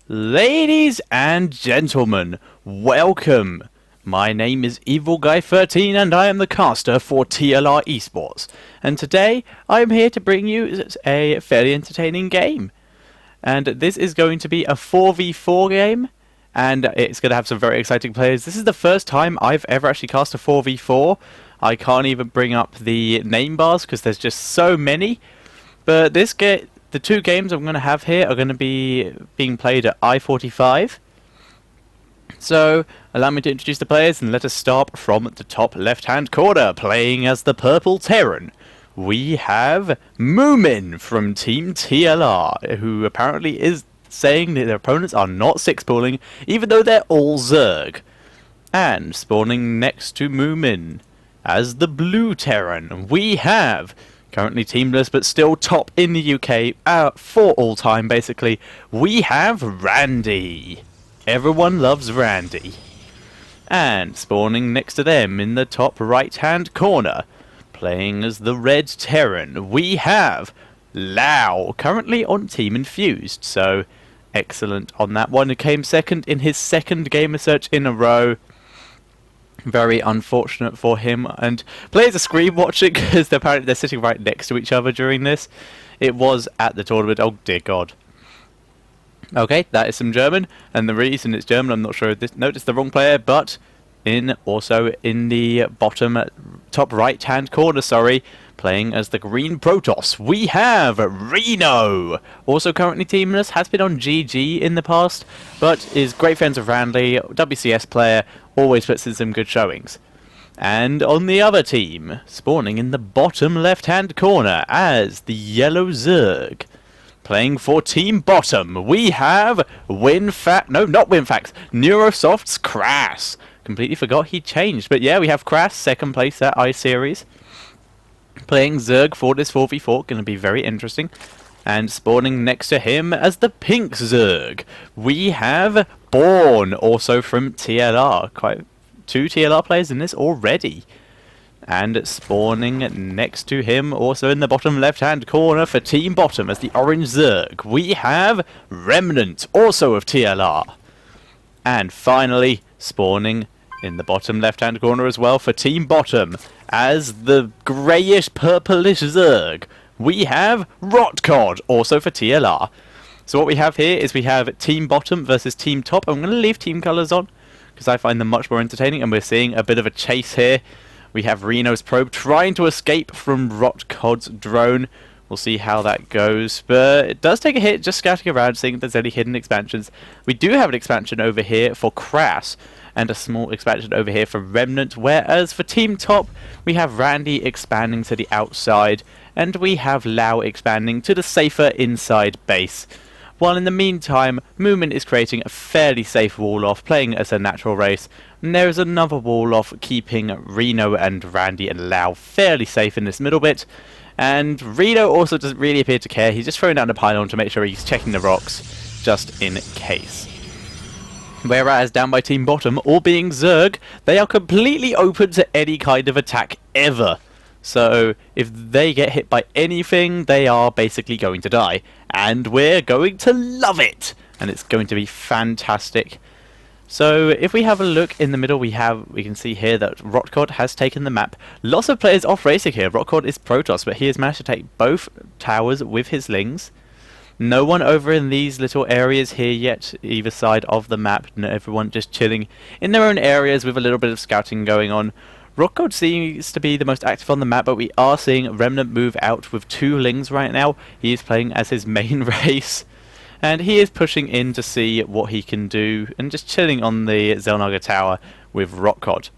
Ladies and gentlemen, welcome! My name is evilguy13 and I am the caster for TLR Esports. And today I am here to bring you a fairly entertaining game. And this is going to be a 4v4 game, and it's going to have some very exciting players. This is the first time I've ever actually cast a 4v4. I can't even bring up the name bars because there's just so many. But the two games I'm going to have here are going to be being played at i47. So, allow me to introduce the players and let us start from the top left-hand corner. Playing as the Purple Terran, we have Moomin from Team TLR, who apparently is saying that their opponents are not six-pooling, even though they're all Zerg. And spawning next to Moomin, as the Blue Terran, we have, currently teamless but still top in the UK for all time basically, we have Randy. Everyone loves Randy. And spawning next to them in the top right hand corner, playing as the Red Terran, we have Lau, currently on Team Infused, so excellent on that one. He came second in his second gamer search in a row. Very unfortunate for him, and players are screen watching because apparently they're sitting right next to each other during this. It was at the tournament. Oh dear God. Okay, that is some German, and the reason it's German, I'm not sure if this noticed the wrong player, but also in the bottom top right hand corner, sorry, playing as the Green Protoss, we have Reno, also currently teamless, has been on GG in the past, but is great friends of Randy, WCS player, always puts in some good showings. And on the other team, spawning in the bottom left hand corner as the Yellow Zerg, playing for Team Bottom, we have Neurosoft's Krass. Completely forgot he changed, but yeah, we have Krass, second place at iSeries. Playing Zerg for this 4v4, going to be very interesting. And spawning next to him as the Pink Zerg, we have Bourne, also from TLR. Quite two TLR players in this already. And spawning next to him, also in the bottom left-hand corner for Team Bottom as the Orange Zerg, we have Remnant, also of TLR. And finally, spawning in the bottom left-hand corner as well for Team Bottom as the greyish-purplish Zerg, we have Rotcod, also for TLR. So what we have here is we have Team Bottom versus Team Top. I'm going to leave team colours on because I find them much more entertaining, and we're seeing a bit of a chase here. We have Reno's probe trying to escape from Rotcod's drone. We'll see how that goes, but it does take a hit just scouting around, seeing if there's any hidden expansions. We do have an expansion over here for Krass, and a small expansion over here for Remnant, whereas for Team Top, we have Randy expanding to the outside, and we have Lau expanding to the safer inside base. While in the meantime, Moomin is creating a fairly safe wall-off, playing as a natural race, and there is another wall-off keeping Reno and Randy and Lau fairly safe in this middle bit. And Reno also doesn't really appear to care, he's just throwing down the pylon to make sure he's checking the rocks, just in case. Whereas down by Team Bottom, all being Zerg, they are completely open to any kind of attack ever. So if they get hit by anything, they are basically going to die. And we're going to love it! And it's going to be fantastic. So if we have a look in the middle, we can see here that Rotcod has taken the map. Lots of players off racing here. Rotcod is Protoss, but he has managed to take both towers with his Lings. No one over in these little areas here yet, either side of the map. No, everyone just chilling in their own areas with a little bit of scouting going on. Rotcod seems to be the most active on the map, but we are seeing Remnant move out with two Lings right now. He is playing as his main race. And he is pushing in to see what he can do, and just chilling on the Zelnaga Tower with Rotcod.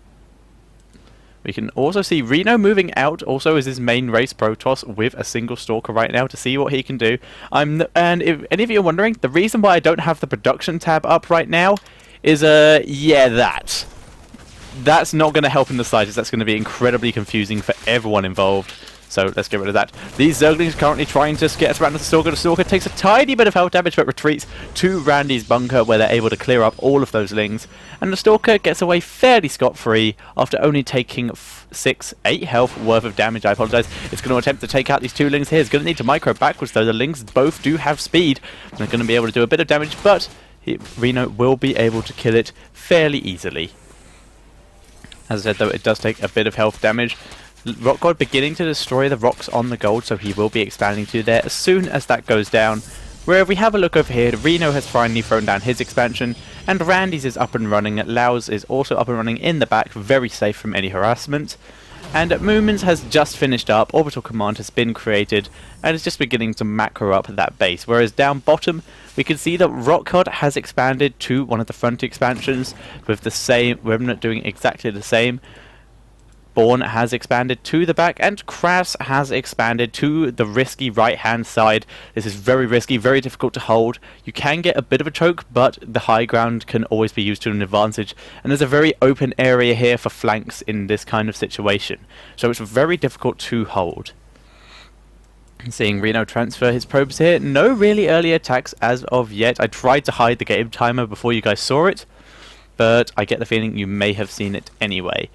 We can also see Reno moving out, also as his main race Protoss, with a single Stalker right now to see what he can do. And if any of you are wondering, the reason why I don't have the production tab up right now is, that's not going to help in the slightest. That's going to be incredibly confusing for everyone involved. So let's get rid of that. These Zerglings currently trying to get around the Stalker. The Stalker takes a tiny bit of health damage but retreats to Randy's bunker where they're able to clear up all of those Lings. And the Stalker gets away fairly scot-free after only taking 8 health worth of damage. I apologise. It's going to attempt to take out these two Lings here. It's going to need to micro backwards though. The Lings both do have speed. They're going to be able to do a bit of damage, but Reno will be able to kill it fairly easily. As I said though, it does take a bit of health damage. Rotcod beginning to destroy the rocks on the gold, so he will be expanding to there as soon as that goes down. Where if we have a look over here, Reno has finally thrown down his expansion, and Randy's is up and running. Lau's is also up and running in the back, very safe from any harassment. And Moomin's has just finished up, Orbital Command has been created, and is just beginning to macro up that base. Whereas down bottom, we can see that Rotcod has expanded to one of the front expansions, with the same Remnant doing exactly the same. Bourne has expanded to the back, and Krass has expanded to the risky right-hand side. This is very risky, very difficult to hold. You can get a bit of a choke, but the high ground can always be used to an advantage. And there's a very open area here for flanks in this kind of situation. So it's very difficult to hold. Seeing Reno transfer his probes here. No really early attacks as of yet. I tried to hide the game timer before you guys saw it, but I get the feeling you may have seen it anyway.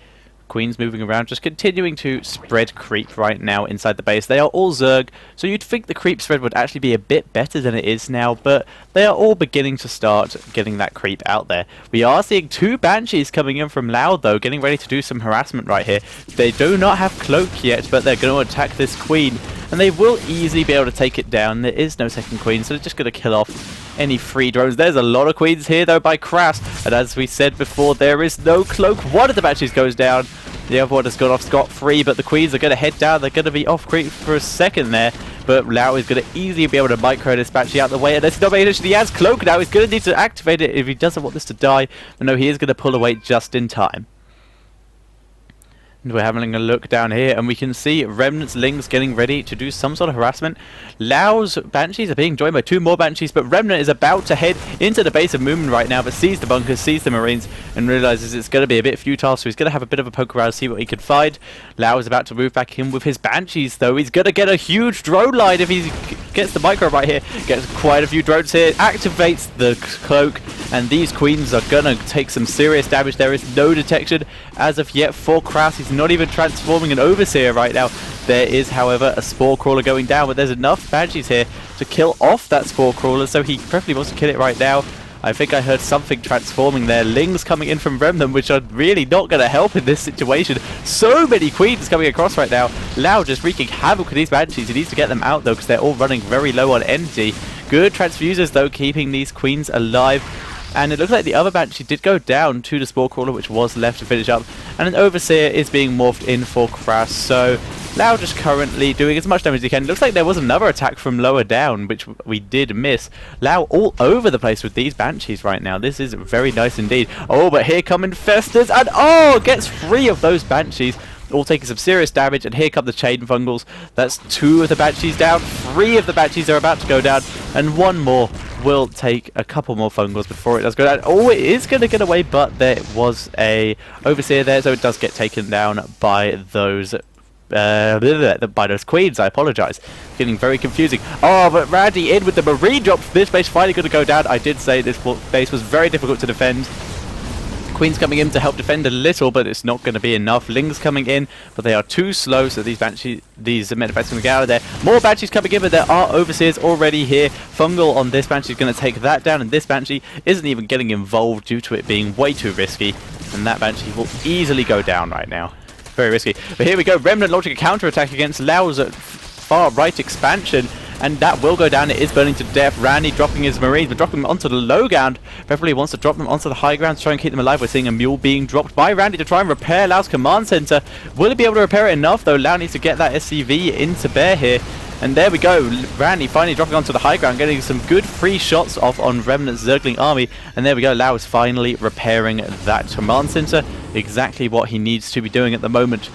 Queens moving around, just continuing to spread creep right now inside the base. They are all Zerg, so you'd think the creep spread would actually be a bit better than it is now, but they are all beginning to start getting that creep out there. We are seeing 2 Banshees coming in from Lau though, getting ready to do some harassment right here. They do not have Cloak yet, but they're going to attack this Queen, and they will easily be able to take it down. There is no second Queen, so they're just going to kill off any free drones. There's a lot of Queens here though by Krass, and as we said before, there is no Cloak. One of the Banshees goes down. The other one has gone off scot-free, but the Queens are going to head down. They're going to be off creep for a second there, but Lau is going to easily be able to micro this Banshee out of the way, and it's not he has Cloak now. He's going to need to activate it if he doesn't want this to die. But no, he is going to pull away just in time. And we're having a look down here, and we can see Remnant's Lings getting ready to do some sort of harassment. Lau's Banshees are being joined by 2 more Banshees, but Remnant is about to head into the base of Moomin right now, but sees the bunkers, sees the Marines, and realizes it's going to be a bit futile, so he's going to have a bit of a poke around, see what he can find. Lau is about to move back in with his Banshees, though. He's going to get a huge drone line if he gets the micro right here. Gets quite a few drones here, activates the Cloak, and these Queens are going to take some serious damage. There is no detection as of yet for Krass. He's not even transforming an Overseer right now. There is, however, a Spore Crawler going down, but there's enough Banshees here to kill off that Spore Crawler, so he preferably wants to kill it right now. I think I heard something transforming there. Lings coming in from Remnant, which are really not going to help in this situation. So many Queens coming across right now. Lau just wreaking havoc with these Banshees. He needs to get them out, though, because they're all running very low on energy. Good transfusers, though, keeping these Queens alive. And it looks like the other Banshee did go down to the Spore Crawler, which was left to finish up. And an Overseer is being morphed in for Krass. So Lau just currently doing as much damage as he can. It looks like there was another attack from lower down, which we did miss. Lau all over the place with these Banshees right now. This is very nice indeed. Oh, but here come Infestors, and oh, gets 3 of those Banshees. All taking some serious damage, and here come the Chain Fungals. That's 2 of the Banshees down, 3 of the Banshees are about to go down, and 1 more will take a couple more Fungals before it does go down. Oh, it is going to get away, but there was a Overseer there, so it does get taken down by those Queens. I apologise. Getting very confusing. Oh, but Randy in with the Marine drop. This base finally going to go down. I did say this base was very difficult to defend. Queen's coming in to help defend a little, but it's not going to be enough. Lings coming in, but they are too slow, so these Banshees, these Metaphysics going to get out of there. More Banshees coming in, but there are Overseers already here. Fungal on this Banshee is going to take that down, and this Banshee isn't even getting involved due to it being way too risky, and that Banshee will easily go down right now. Very risky. But here we go, Remnant launching a counter-attack against Lau's far right expansion, and that will go down. It is burning to death. Randy dropping his Marines, but dropping them onto the low ground. Preferably wants to drop them onto the high ground to try and keep them alive. We're seeing a Mule being dropped by Randy to try and repair Lau's command center. Will he be able to repair it enough, though? Lau needs to get that SCV into bear here. And there we go, Randy finally dropping onto the high ground, getting some good free shots off on Remnant's Zergling army. And there we go, Lau is finally repairing that command center. Exactly what he needs to be doing at the moment.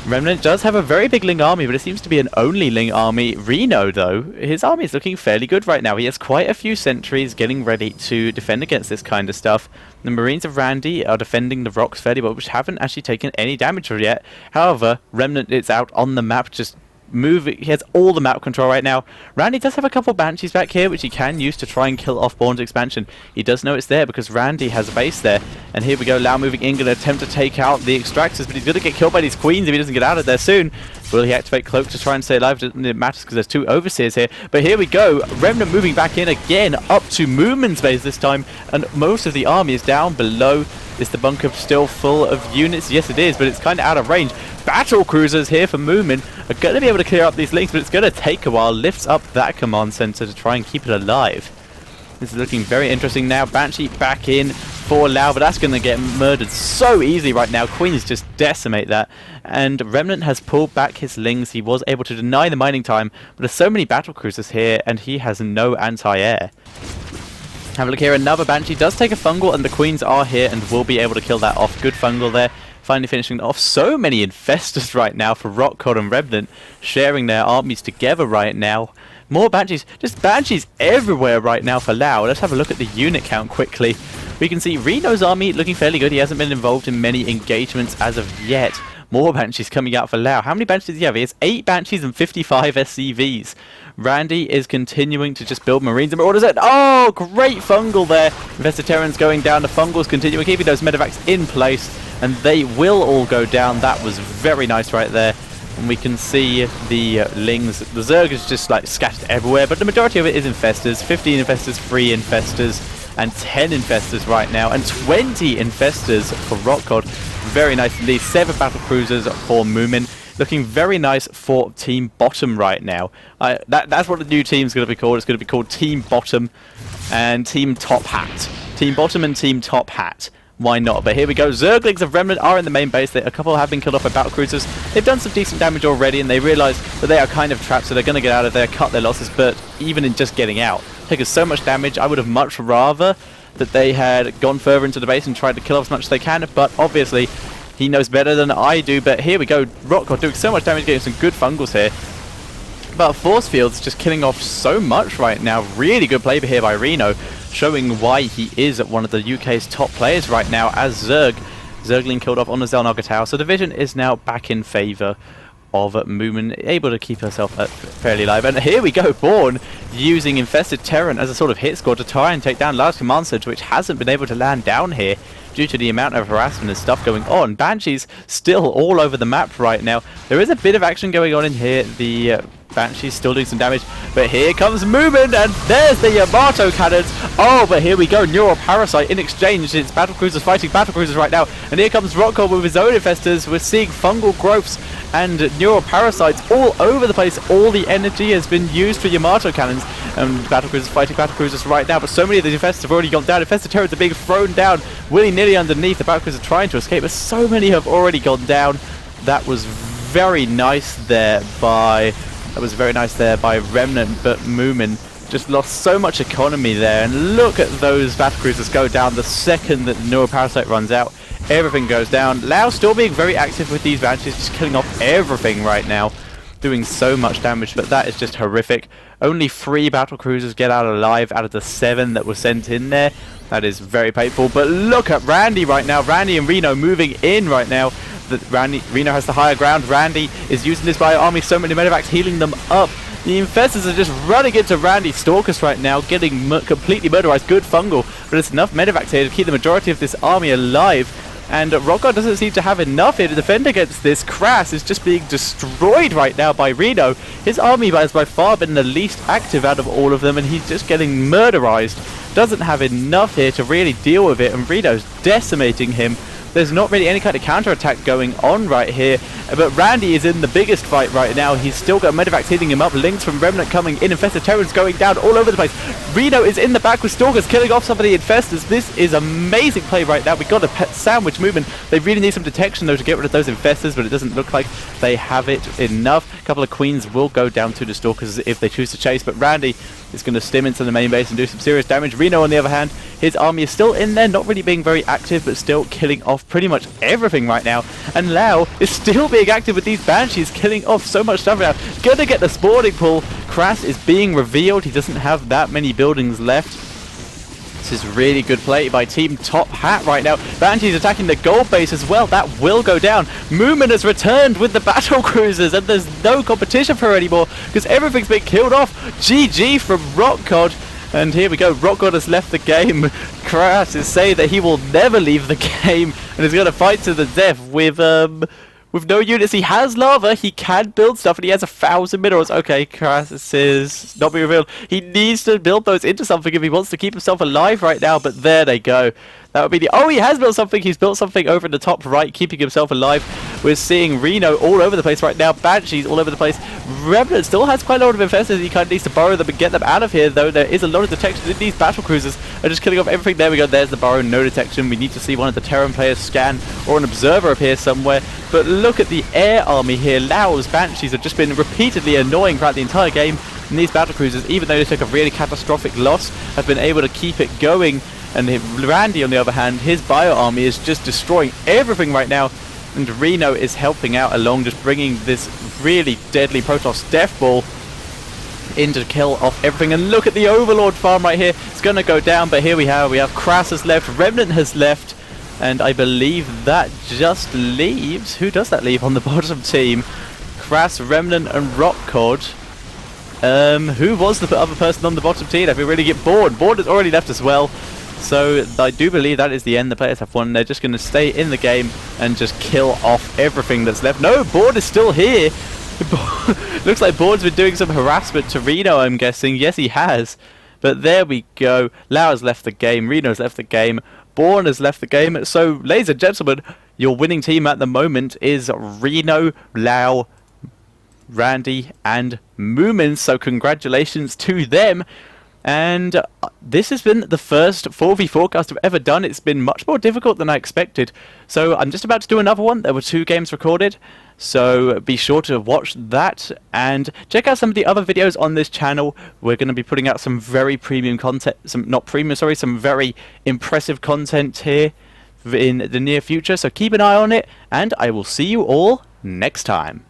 Remnant does have a very big Ling army, but it seems to be an only Ling army. Reno, though, his army is looking fairly good right now. He has quite a few sentries getting ready to defend against this kind of stuff. The Marines of Randy are defending the rocks fairly well, which haven't actually taken any damage yet. However, Remnant is out on the map just moving. He has all the map control right now. Randy does have a couple Banshees back here, which he can use to try and kill off Bourne's expansion. He does know it's there because Randy has a base there. And here we go, Lau moving in, going to attempt to take out the extractors, but he's going to get killed by these queens if he doesn't get out of there soon. Will he activate Cloak to try and stay alive? It matters because there's 2 Overseers here. But here we go, Remnant moving back in again, up to Moomin's base this time. And most of the army is down below. Is the bunker still full of units? Yes, it is, but it's kind of out of range. Battle cruisers here for Moomin are going to be able to clear up these links, but it's going to take a while. Lifts up that command center to try and keep it alive. This is looking very interesting now. Banshee back in for Lau, but that's going to get murdered so easily right now. Queens just decimate that. And Remnant has pulled back his lings. He was able to deny the mining time, but there's so many battle cruisers here, and he has no anti-air. Have a look here, another Banshee does take a fungal, and the queens are here and will be able to kill that off. Good fungal there. Finally finishing off. So many infestors right now for Rotcod and Remnant, sharing their armies together right now. More Banshees, just Banshees everywhere right now for Lau. Let's have a look at the unit count quickly. We can see Reno's army looking fairly good. He hasn't been involved in many engagements as of yet. More Banshees coming out for Lau. How many Banshees does he have? He has 8 Banshees and 55 SCVs. Randy is continuing to just build Marines and Marauders. Oh, great fungal there. Infested Terrans going down. The fungals continuing, keeping those medevacs in place, and they will all go down. That was very nice right there. And we can see the lings. The Zerg is just like scattered everywhere, but the majority of it is infestors. 15 infestors, 3 infestors, and 10 infestors right now, and 20 infestors for Rotcod. Very nice indeed. 7 battle cruisers for Moomin. Looking very nice for Team Bottom right now. That's what the new team's going to be called. It's going to be called Team Bottom and Team Top Hat. Team Bottom and Team Top Hat. Why not? But here we go. Zerglings of Remnant are in the main base. A couple have been killed off by battle cruisers. They've done some decent damage already, and they realise that they are kind of trapped, so they're going to get out of there, cut their losses. But even in just getting out, taking so much damage, I would have much rather that they had gone further into the base and tried to kill off as much as they can. But obviously, he knows better than I do. But here we go. Rotcod doing so much damage, getting some good fungals here. But Force Field's just killing off so much right now. Really good play here by Reno, showing why he is one of the UK's top players right now as Zergling killed off on the Zelnaga Tower. So the Division is now back in favour of Moomin, able to keep herself fairly alive. And here we go, Bourne using Infested Terran as a sort of hit squad to try and take down Lau's command center, which hasn't been able to land down here due to the amount of harassment and stuff going on. Banshees still all over the map right now. There is a bit of action going on in here. The Banshee's still doing some damage, but here comes Moomin, and there's the Yamato cannons. Oh, but here we go, Neural Parasite in exchange. It's battle cruisers fighting battle cruisers right now, and here comes Rotcod with his own infestors. We're seeing fungal growths and Neural Parasites all over the place. All the energy has been used for Yamato cannons, and battle cruisers fighting battle cruisers right now, but so many of the infestors have already gone down. Infested turrets are being thrown down willy-nilly underneath. The battle cruisers are trying to escape, but so many have already gone down. That was very nice there by Remnant, but Moomin just lost so much economy there. And look at those battle cruisers go down the second that the Neural Parasite runs out. Everything goes down. Lau still being very active with these Banshees, just killing off everything right now, doing so much damage, but that is just horrific. Only 3 battle cruisers get out alive out of the 7 that were sent in there. That is very painful. But look at Randy right now. Randy and Reno moving in right now. Reno has the higher ground. Randy is using this bio army, so many medevacs healing them up. The infestors are just running into Randy's Stalkers right now, getting completely murderized. Good fungal, but it's enough medevacs here to keep the majority of this army alive. And Rotcod doesn't seem to have enough here to defend against this. Krass is just being destroyed right now by Reno. His army has by far been the least active out of all of them, and he's just getting murderized. Doesn't have enough here to really deal with it, and Reno's decimating him. There's not really any kind of counterattack going on right here, but Randy is in the biggest fight right now. He's still got medevacs hitting him up, links from Remnant coming in, Infested Terrans going down all over the place. Reno is in the back with Stalkers killing off some of the Infestors. This is amazing play right now. We've got a pet sandwich movement. They really need some detection though to get rid of those Infestors, but it doesn't look like they have it enough. A couple of Queens will go down to the Stalkers if they choose to chase, but Randy is going to stim into the main base and do some serious damage. Reno on the other hand, his army is still in there, not really being very active, but still killing off pretty much everything right now. And Lau is still being active with these Banshees, killing off so much stuff now. Gonna get the spawning pool. Krass is being revealed. He doesn't have that many buildings left. This is really good play by Team Top Hat right now. Banshee's attacking the gold base as well. That will go down. Moomin has returned with the battle cruisers, and there's no competition for her anymore because everything's been killed off. GG from RotCod. And here we go. RotCod has left the game. Krass is saying that he will never leave the game and is going to fight to the death with no units. He has lava, he can build stuff, and he has 1,000 minerals. Okay, Krass is not being revealed. He needs to build those into something if he wants to keep himself alive right now, but there they go. That would be the... Oh, he has built something. He's built something over in the top right, keeping himself alive. We're seeing Reno all over the place right now. Banshee's all over the place. Remnant still has quite a lot of infestors. He kind of needs to borrow them and get them out of here, though. There is a lot of detection in these battle cruisers. Are just killing off everything. There we go. There's the burrow. No detection. We need to see one of the Terran players scan or an observer appear somewhere. But look at the air army here. Lau's Banshees have just been repeatedly annoying throughout the entire game. And these battle cruisers, even though they took a really catastrophic loss, have been able to keep it going. And Randy, on the other hand, his bio army is just destroying everything right now. And Reno is helping out along, just bringing this really deadly Protoss Death Ball in to kill off everything. And look at the Overlord farm right here. It's going to go down, but here we have Krass has left, Remnant has left. And I believe that just leaves... Who does that leave on the bottom team? Krass, Remnant, and RotCod. Who was the other person on the bottom team? If we really get Bourne. Bourne has already left as well. So I do believe that is the end. The players have won. They're just going to stay in the game and just kill off everything that's left. No, Bourne is still here. Looks like Bourne's been doing some harassment to Reno, I'm guessing. Yes, he has. But there we go. Lau has left the game. Reno's left the game. Bourne has left the game. So, ladies and gentlemen, your winning team at the moment is Reno, Lau, Randy, and Moomin. So congratulations to them. And this has been the first 4v4 cast I've ever done. It's been much more difficult than I expected. So I'm just about to do another one. There were 2 games recorded. So be sure to watch that and check out some of the other videos on this channel. We're going to be putting out some very premium content, some very impressive content here in the near future. So keep an eye on it, and I will see you all next time.